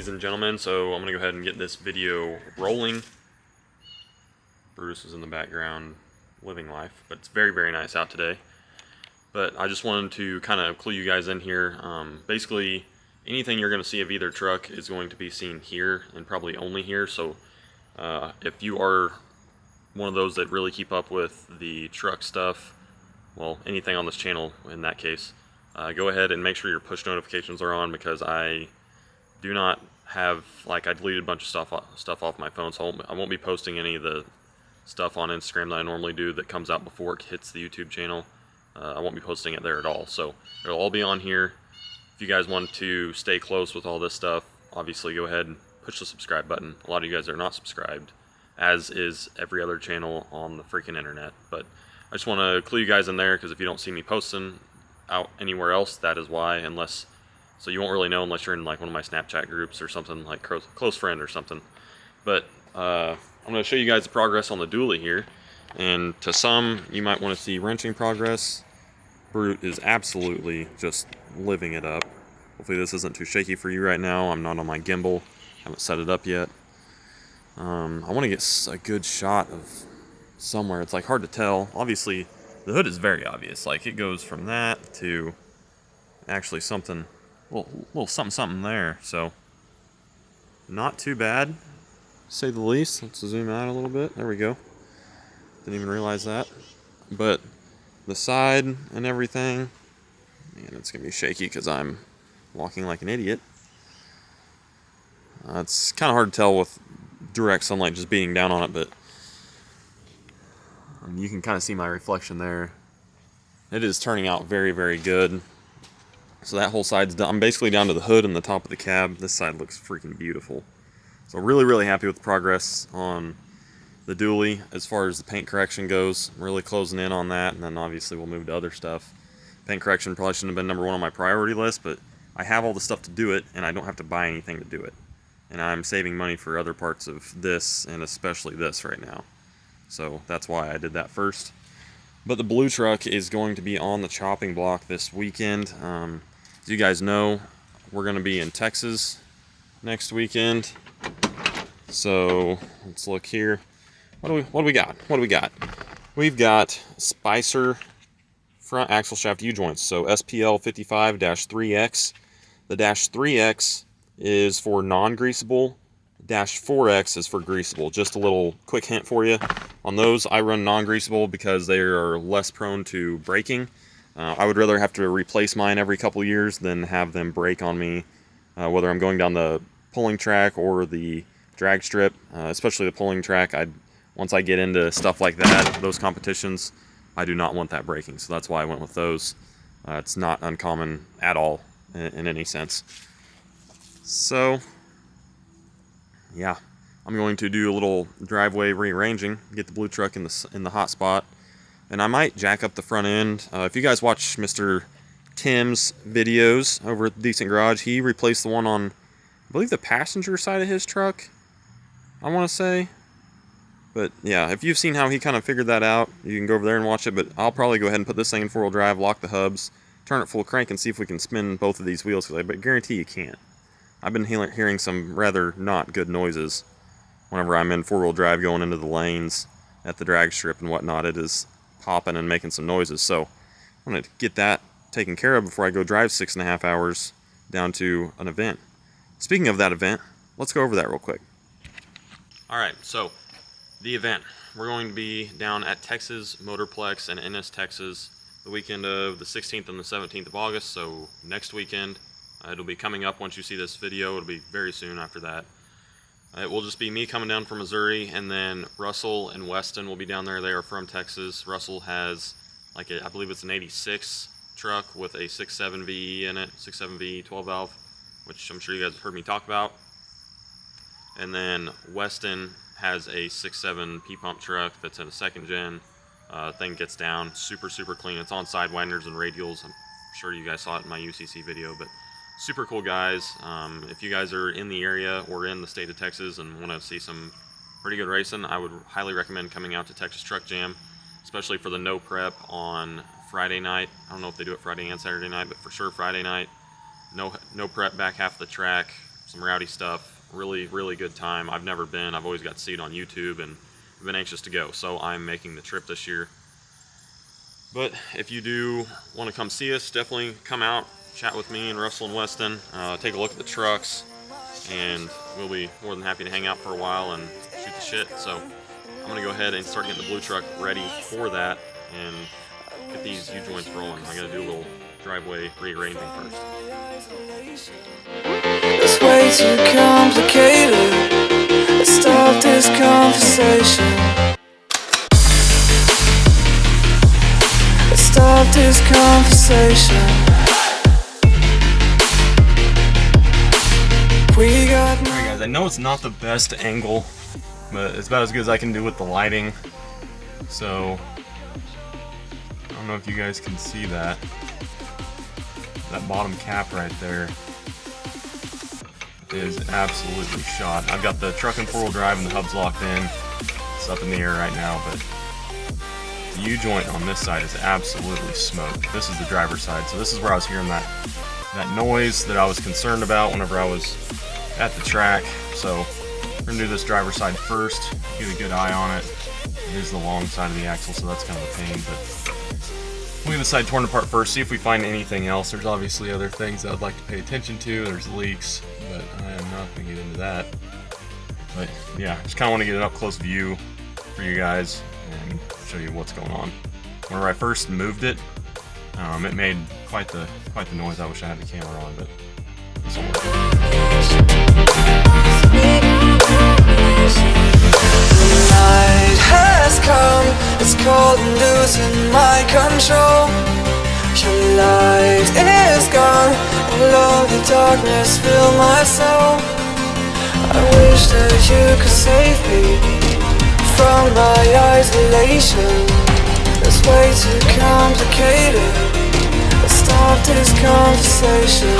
and gentlemen, so I'm going to go ahead and get this video rolling. Bruce is in the background living life, but it's very, very nice out today. But I just wanted to kind of clue you guys in here. Basically, anything you're going to see of either truck is going to be seen here and probably only here. So if you are one of those that really keep up with the truck stuff, well, anything on this channel in that case, go ahead and make sure your push notifications are on, because I do not have, I deleted a bunch of stuff off my phone, so I won't be posting any of the stuff on Instagram that I normally do that comes out before it hits the YouTube channel. I won't be posting it there at all, so it'll all be on here. If you guys want to stay close with all this stuff, obviously go ahead and push the subscribe button. A lot of you guys are not subscribed, as is every other channel on the freaking internet. But I just want to clue you guys in there, because if you don't see me posting out anywhere else, that is why. So you won't really know unless you're in like one of my Snapchat groups or something, like close friend or something. But I'm going to show you guys the progress on the dually here. And to some, you might want to see wrenching progress. Brute is absolutely just living it up. Hopefully this isn't too shaky for you right now. I'm not on my gimbal. Haven't set it up yet. I want to get a good shot of somewhere. It's like hard to tell. Obviously, the hood is very obvious. Like it goes from that to actually something, little something there. So not too bad, to say the least. Let's zoom out a little bit. There we go. Didn't even realize that. But the side and everything, man, it's gonna be shaky because I'm walking like an idiot. It's kind of hard to tell with direct sunlight just beating down on it, but you can kind of see my reflection there. It is turning out very, very good. So that whole side's done. I'm basically down to the hood and the top of the cab. This side looks freaking beautiful. So really, really happy with the progress on the dually as far as the paint correction goes. I'm really closing in on that, and then obviously we'll move to other stuff. Paint correction probably shouldn't have been number one on my priority list, but I have all the stuff to do it, and I don't have to buy anything to do it. And I'm saving money for other parts of this, and especially this right now. So that's why I did that first. But the blue truck is going to be on the chopping block this weekend. As you guys know, we're going to be in Texas next weekend. So let's look here. What do we got? We've got Spicer front axle shaft U-joints. So SPL 55-3X. The -3X is for non-greasable. -4X is for greasable. Just a little quick hint for you. On those, I run non-greasable because they are less prone to breaking. I would rather have to replace mine every couple years than have them break on me, whether I'm going down the pulling track or the drag strip, especially the pulling track. Once I get into stuff like that, those competitions, I do not want that breaking. So that's why I went with those. It's not uncommon at all in any sense. So yeah, I'm going to do a little driveway rearranging, get the blue truck in the hot spot, and I might jack up the front end. If you guys watch Mr. Tim's videos over at Decent Garage, he replaced the one on, I believe, the passenger side of his truck, I want to say. But yeah, if you've seen how he kind of figured that out, you can go over there and watch it. But I'll probably go ahead and put this thing in four-wheel drive, lock the hubs, turn it full crank, and see if we can spin both of these wheels, because I guarantee you can't. I've been hearing some rather not good noises whenever I'm in four-wheel drive going into the lanes at the drag strip and whatnot. It is popping and making some noises. So I'm going to get that taken care of before I go drive 6.5 hours down to an event. Speaking of that event, let's go over that real quick. Alright, so the event. We're going to be down at Texas Motorplex in Ennis, Texas, the weekend of the 16th and the 17th of August, so next weekend. It'll be coming up once you see this video. It'll be very soon after that. It will just be me coming down from Missouri, and then Russell and Weston will be down there. They are from Texas. Russell has, I believe it's an 86 truck with a 6.7 VE in it, 6.7 VE 12 valve, which I'm sure you guys have heard me talk about. And then Weston has a 6.7 P-pump truck that's in a second gen. Thing gets down super, super clean. It's on side winders and radials. I'm sure you guys saw it in my UCC video, but super cool guys. If you guys are in the area or in the state of Texas and want to see some pretty good racing, I would highly recommend coming out to Texas Truck Jam, especially for the no prep on Friday night. I don't know if they do it Friday and Saturday night, but for sure Friday night. No prep back half the track. some rowdy stuff. Really, really good time. I've never been. I've always got to see it on YouTube, and I've been anxious to go. So I'm making the trip this year. But if you do want to come see us, definitely come out, chat with me and Russell and Weston, take a look at the trucks, and we'll be more than happy to hang out for a while and shoot the shit. So I'm going to go ahead and start getting the blue truck ready for that and get these U-joints rolling. I got to do a little driveway rearranging first. It's way too complicated. Let's stop this conversation. Let's stop this conversation. We got. Alright guys, I know it's not the best angle, but it's about as good as I can do with the lighting. So I don't know if you guys can see that bottom cap right there is absolutely shot. I've got the truck in 4-wheel drive and the hub's locked in. It's up in the air right now, but the U-joint on this side is absolutely smoked. This is the driver's side, so this is where I was hearing that noise that I was concerned about whenever I was at the track. So we're gonna do this driver's side first, get a good eye on it. It is the long side of the axle, so that's kind of a pain, but we'll get the side torn apart first, see if we find anything else. There's obviously other things that I'd like to pay attention to. There's leaks, but I am not going to get into that. But yeah, just kind of want to get an up-close view for you guys and show you what's going on. Whenever I first moved it, it made quite the noise. I wish I had the camera on, but this will work. It's cold and losing my control. Your light is gone, alone the darkness fill my soul. I wish that you could save me from my isolation. It's way too complicated. Let's stop this conversation.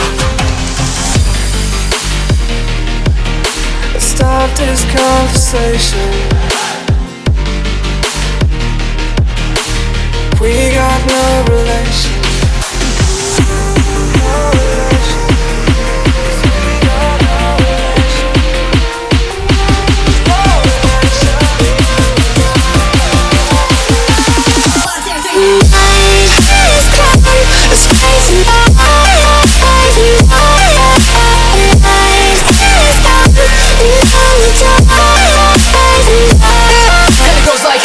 Let's stop this conversation. We got no relation. No relation. We got no relation. No relation. It's crazy. It's crazy. And it goes like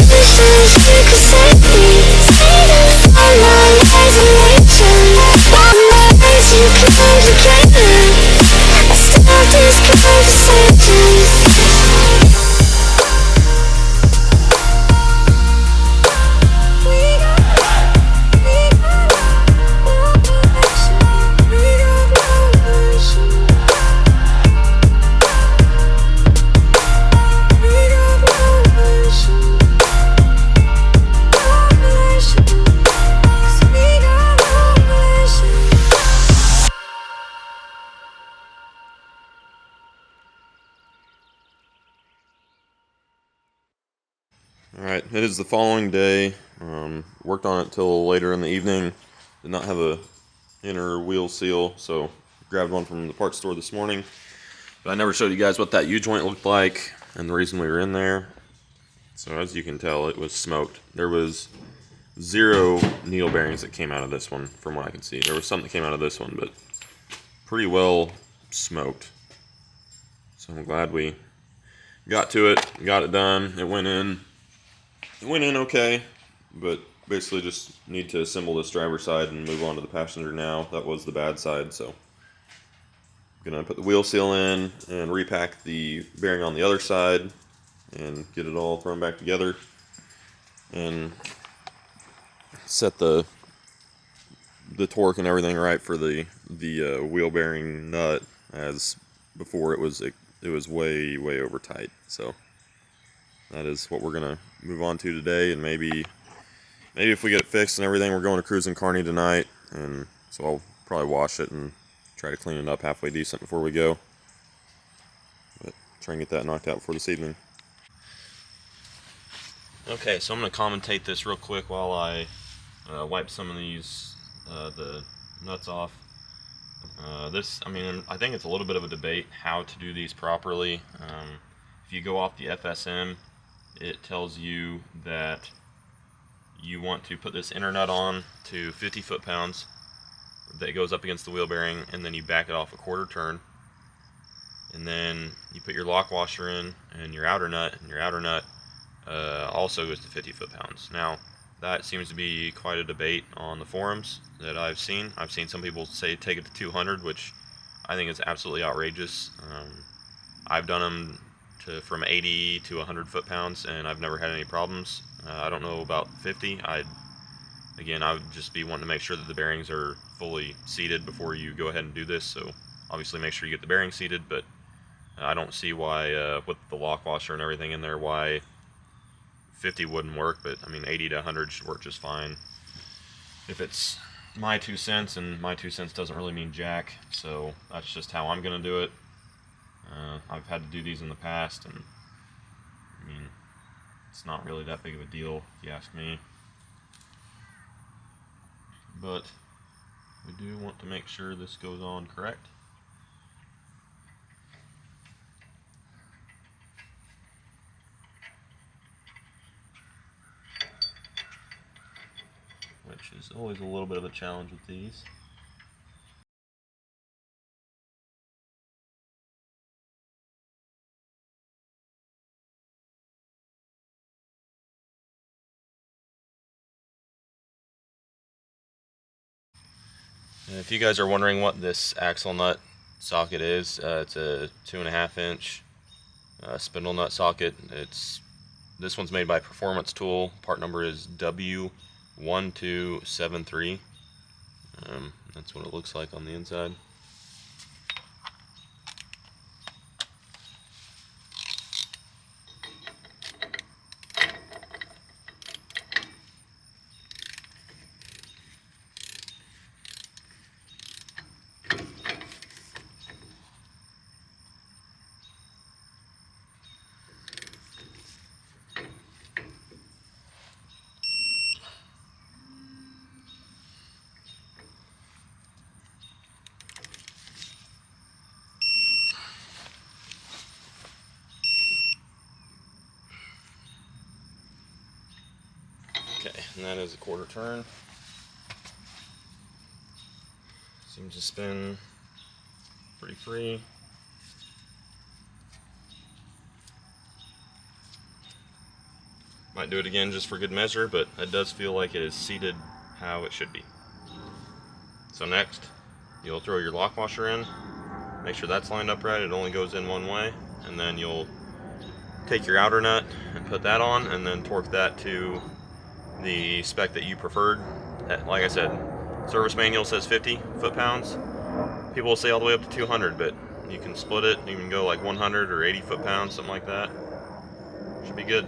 Alright, it is the following day. Worked on it till later in the evening. Did not have a inner wheel seal, so grabbed one from the parts store this morning. But I never showed you guys what that U-joint looked like and the reason we were in there. So as you can tell, it was smoked. There was 0 needle bearings that came out of this one from what I can see. There was some that came out of this one, but pretty well smoked. So I'm glad we got to it, got it done. It went in okay, but basically just need to assemble this driver's side and move on to the passenger now. That was the bad side, so I'm gonna put the wheel seal in and repack the bearing on the other side and get it all thrown back together and set the torque and everything right for the wheel bearing nut, as before it was way over tight. So that is what we're gonna move on to today, and maybe if we get it fixed and everything, we're going to Cruising Carney tonight, and so I'll probably wash it and try to clean it up halfway decent before we go. But try and get that knocked out before this evening. Okay, so I'm going to commentate this real quick while I wipe some of these the nuts off. I mean, I think it's a little bit of a debate how to do these properly. If you go off the FSM, it tells you that you want to put this inner nut on to 50 foot-pounds that goes up against the wheel bearing, and then you back it off a quarter turn, and then you put your lock washer in and your outer nut, also goes to 50 foot-pounds. Now, that seems to be quite a debate on the forums that I've seen. I've seen some people say take it to 200, which I think is absolutely outrageous. I've done them from 80 to 100 foot-pounds, and I've never had any problems. I don't know about 50. Again, I would just be wanting to make sure that the bearings are fully seated before you go ahead and do this. So obviously make sure you get the bearings seated, but I don't see why, with the lock washer and everything in there, why 50 wouldn't work. But I mean, 80 to 100 should work just fine. If it's my 2 cents, and my 2 cents doesn't really mean jack, so that's just how I'm gonna do it. I've had to do these in the past, and I mean, it's not really that big of a deal if you ask me. But we do want to make sure this goes on correct. Which is always a little bit of a challenge with these. And if you guys are wondering what this axle nut socket is, it's a 2.5 inch spindle nut socket. This one's made by Performance Tool. Part number is W1273. That's what it looks like on the inside. Okay, and that is a quarter turn. Seems to spin pretty free. Might do it again just for good measure, but it does feel like it is seated how it should be. So next, you'll throw your lock washer in. Make sure that's lined up right. It only goes in one way. And then you'll take your outer nut and put that on, and then torque that to the spec that you preferred. Like I said, service manual says 50 foot-pounds. People will say all the way up to 200, but you can split it. You can go like 100 or 80 foot-pounds, something like that. Should be good.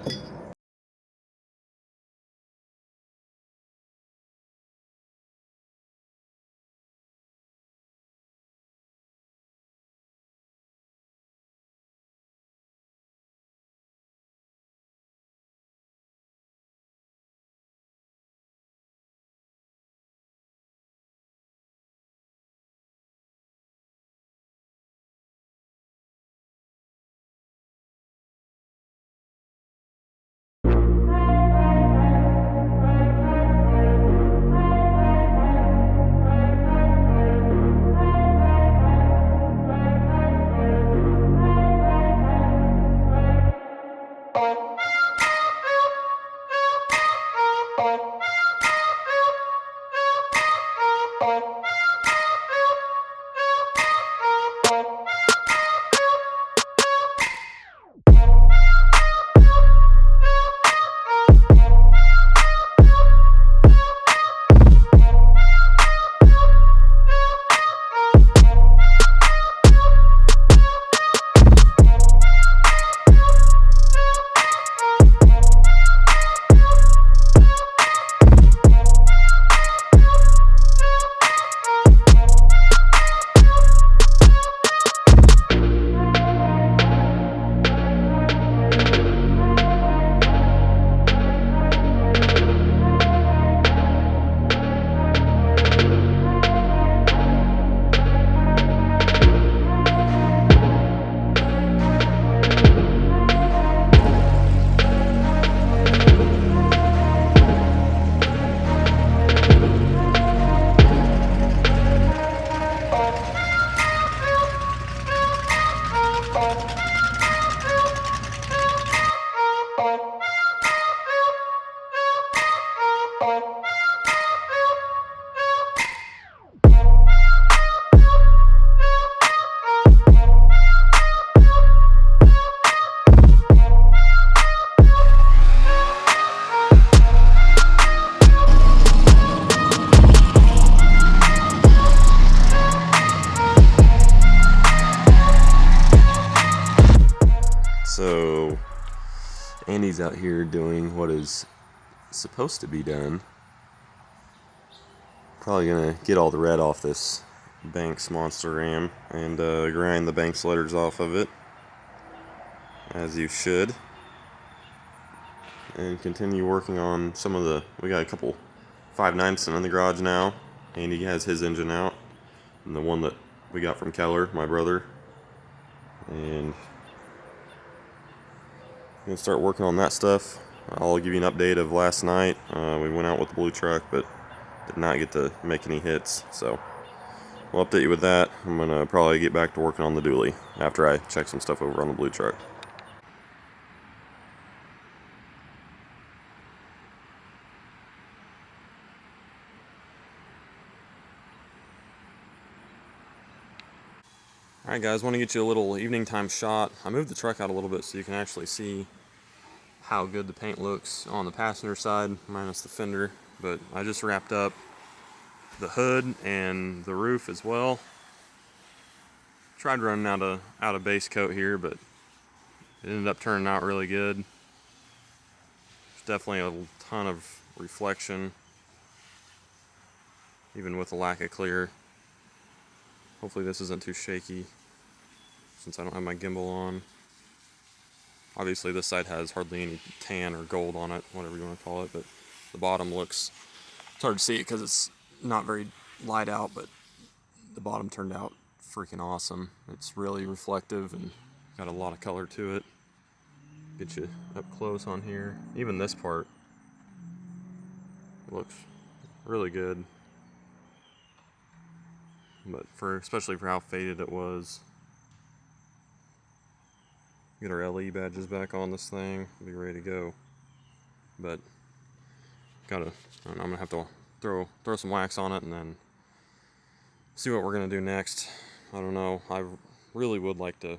So Andy's out here doing what is supposed to be done. Probably gonna get all the red off this Banks Monster Ram and grind the Banks letters off of it, as you should, and continue working on some of the. We got a couple 5/9s in the garage now. Andy has his engine out, and the one that we got from Keller, my brother, and I'm gonna start working on that stuff. I'll give you an update of last night. We went out with the blue truck, but did not get to make any hits, so we'll update you with that. I'm gonna probably get back to working on the dually after I check some stuff over on the blue truck. Alright guys, want to get you a little evening time shot. I moved the truck out a little bit so you can actually see how good the paint looks on the passenger side, minus the fender. But I just wrapped up the hood and the roof as well. Tried running out of base coat here, but it ended up turning out really good. There's definitely a ton of reflection, even with the lack of clear. Hopefully this isn't too shaky since I don't have my gimbal on. Obviously this side has hardly any tan or gold on it, whatever you want to call it, but the bottom looks, it's hard to see it because it's not very light out, but the bottom turned out freaking awesome. It's really reflective and got a lot of color to it. Get you up close on here. Even this part looks really good. But especially for how faded it was. Get our LE badges back on this thing, be ready to go. But I'm gonna have to throw some wax on it and then see what we're gonna do next. I don't know. I really would like to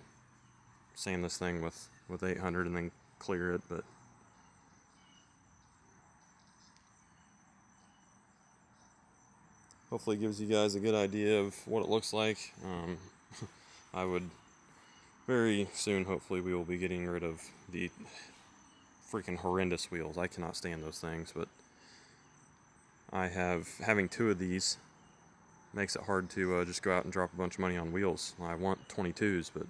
sand this thing with 800 and then clear it, but hopefully it gives you guys a good idea of what it looks like. I would very soon, hopefully, we will be getting rid of the freaking horrendous wheels. I cannot stand those things, but having two of these makes it hard to just go out and drop a bunch of money on wheels. I want 22s, but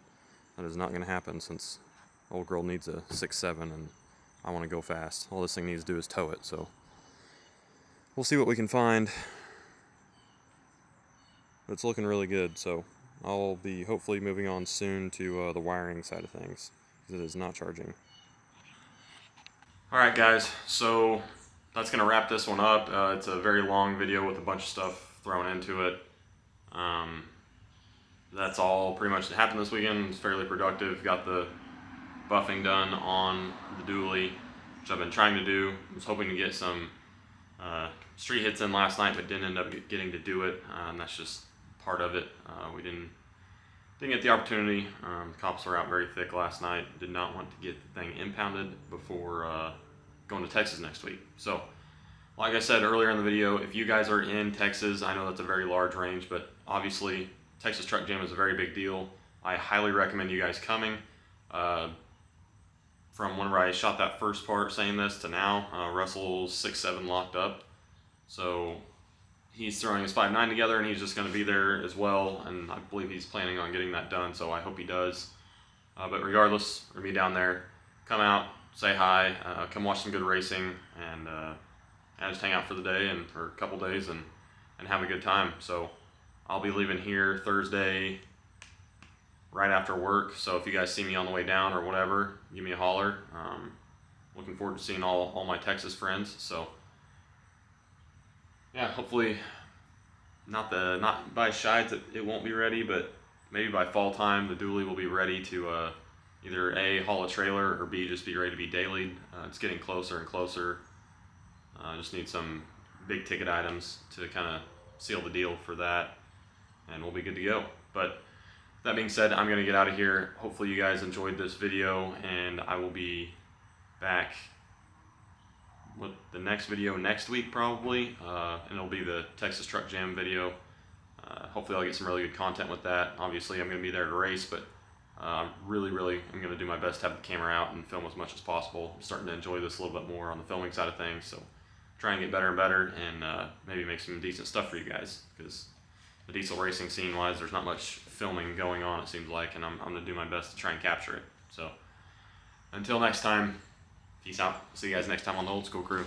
that is not going to happen since old girl needs a 6.7 and I want to go fast. All this thing needs to do is tow it, so we'll see what we can find. It's looking really good, so I'll be hopefully moving on soon to the wiring side of things, because it is not charging. Alright guys, so that's going to wrap this one up. It's a very long video with a bunch of stuff thrown into it. That's all pretty much that happened this weekend. It's fairly productive. Got the buffing done on the dually, which I've been trying to do. I was hoping to get some street hits in last night, but didn't end up getting to do it, and that's just part of it. We didn't get the opportunity. The cops were out very thick last night. Did not want to get the thing impounded before going to Texas next week. So, like I said earlier in the video, if you guys are in Texas, I know that's a very large range, but obviously Texas Truck Jam is a very big deal. I highly recommend you guys coming. From whenever I shot that first part saying this to now, Russell's 6.7 locked up. So he's throwing his 5.9 together, and he's just going to be there as well, and I believe he's planning on getting that done, so I hope he does. But regardless, we're going to be down there. Come out, say hi, come watch some good racing, and just hang out for the day and for a couple days and have a good time. So I'll be leaving here Thursday right after work, so if you guys see me on the way down or whatever, give me a holler. Looking forward to seeing all my Texas friends. So yeah, hopefully not by Shides it won't be ready, but maybe by fall time the dually will be ready to either A, haul a trailer, or B, just be ready to be dailied. It's getting closer and closer. I just need some big ticket items to kind of seal the deal for that, and we'll be good to go. But that being said, I'm going to get out of here. Hopefully you guys enjoyed this video, and I will be back with the next video next week probably, and it'll be the Texas Truck Jam video. Hopefully I'll get some really good content with that. Obviously I'm going to be there to race, but Really, I'm going to do my best to have the camera out and film as much as possible. I'm starting to enjoy this a little bit more on the filming side of things, so try and get better and better, and maybe make some decent stuff for you guys, because the diesel racing scene wise, there's not much filming going on, it seems like, and I'm going to do my best to try and capture it. So until next time, peace out. See you guys next time on the Old School Crew.